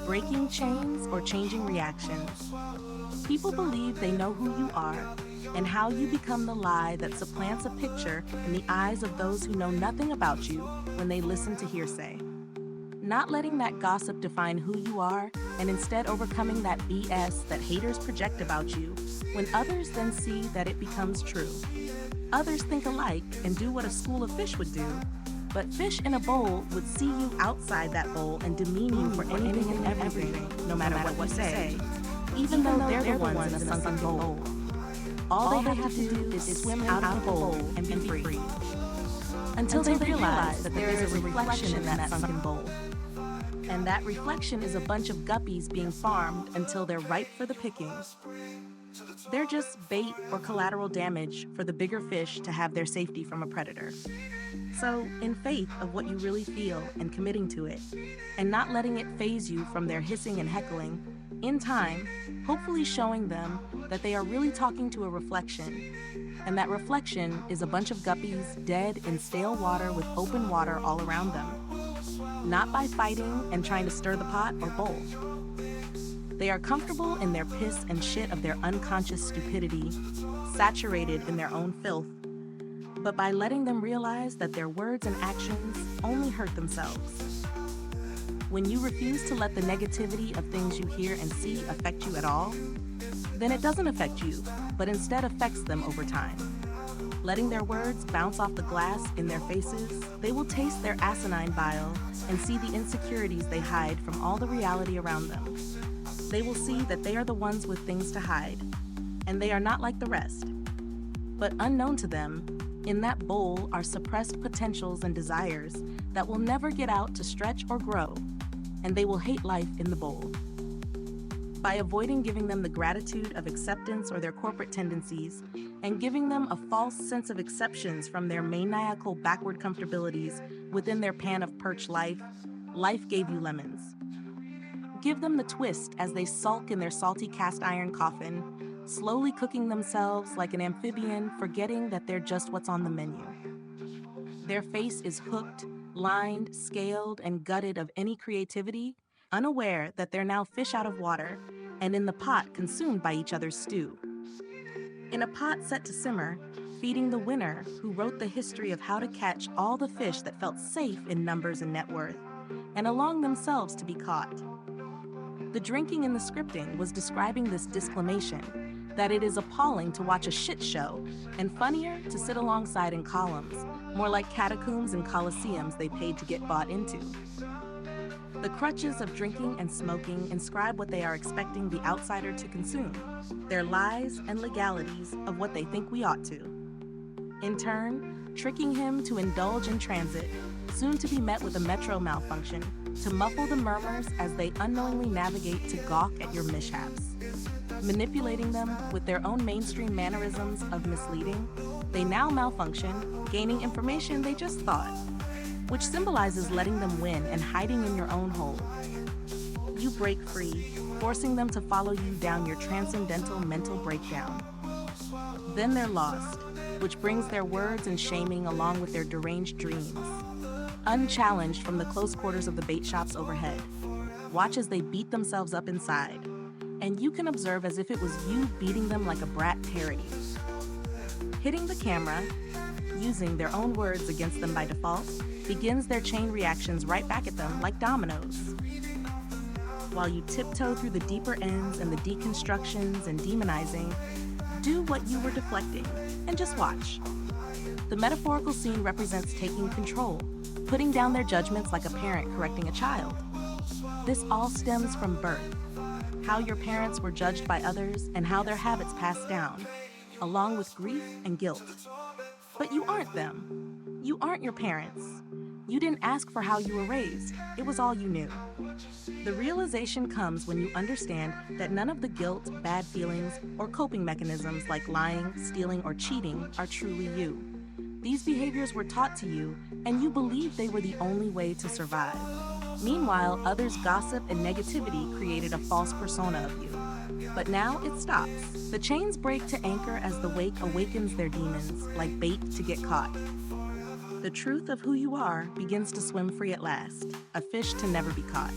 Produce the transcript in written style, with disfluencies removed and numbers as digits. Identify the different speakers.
Speaker 1: Breaking chains or changing reactions. People believe they know who you are and how you become the lie that supplants a picture in the eyes of those who know nothing about you when they listen to hearsay. Not letting that gossip define who you are and instead overcoming that BS that haters project about you when others then see that it becomes true. Others think alike and do what a school of fish would do, but fish in a bowl would see you outside that bowl and demean you for anything and everything, no matter what you say, even though they're the ones in a sunken bowl. All they have to do is swim out of the bowl and be free. Until they realize that there is a reflection in that sunken bowl. And that reflection is a bunch of guppies being farmed until they're ripe for the picking. They're just bait or collateral damage for the bigger fish to have their safety from a predator. So, in faith of what you really feel and committing to it, and not letting it faze you from their hissing and heckling, in time, hopefully showing them that they are really talking to a reflection, and that reflection is a bunch of guppies dead in stale water with open water all around them, not by fighting and trying to stir the pot or bowl. They are comfortable in their piss and shit of their unconscious stupidity, saturated in their own filth, but by letting them realize that their words and actions only hurt themselves. When you refuse to let the negativity of things you hear and see affect you at all, then it doesn't affect you, but instead affects them over time. Letting their words bounce off the glass in their faces, they will taste their asinine bile and see the insecurities they hide from all the reality around them. They will see that they are the ones with things to hide, and they are not like the rest. But unknown to them, in that bowl are suppressed potentials and desires that will never get out to stretch or grow, and they will hate life in the bowl. By avoiding giving them the gratitude of acceptance or their corporate tendencies, and giving them a false sense of exceptions from their maniacal backward comfortabilities within their pan of perch life, life gave you lemons. Give them the twist as they sulk in their salty cast iron coffin, slowly cooking themselves like an amphibian, forgetting that they're just what's on the menu. Their face is hooked, lined, scaled, and gutted of any creativity, unaware that they're now fish out of water and in the pot consumed by each other's stew. In a pot set to simmer, feeding the winner who wrote the history of how to catch all the fish that felt safe in numbers and net worth, and allowing themselves to be caught. The drinking in the scripting was describing this disclamation, that it is appalling to watch a shit show and funnier to sit alongside in columns, more like catacombs and coliseums they paid to get bought into. The crutches of drinking and smoking inscribe what they are expecting the outsider to consume, their lies and legalities of what they think we ought to. In turn, tricking him to indulge in transit, soon to be met with a metro malfunction, to muffle the murmurs as they unknowingly navigate to gawk at your mishaps. Manipulating them with their own mainstream mannerisms of misleading, they now malfunction, gaining information they just thought, which symbolizes letting them win and hiding in your own hole. You break free, forcing them to follow you down your transcendental mental breakdown. Then they're lost, which brings their words and shaming along with their deranged dreams. Unchallenged from the close quarters of the bait shops overhead, watch as they beat themselves up inside, and you can observe as if it was you beating them like a brat parody. Hitting the camera, using their own words against them by default, begins their chain reactions right back at them like dominoes. While you tiptoe through the deeper ends and the deconstructions and demonizing, do what you were deflecting and just watch. The metaphorical scene represents taking control, putting down their judgments like a parent correcting a child. This all stems from birth, how your parents were judged by others and how their habits passed down, along with grief and guilt. But you aren't them. You aren't your parents. You didn't ask for how you were raised. It was all you knew. The realization comes when you understand that none of the guilt, bad feelings, or coping mechanisms like lying, stealing, or cheating are truly you. These behaviors were taught to you, and you believed they were the only way to survive. Meanwhile, others' gossip and negativity created a false persona of you. But now it stops. The chains break to anchor as the wake awakens their demons, like bait to get caught. The truth of who you are begins to swim free at last, a fish to never be caught.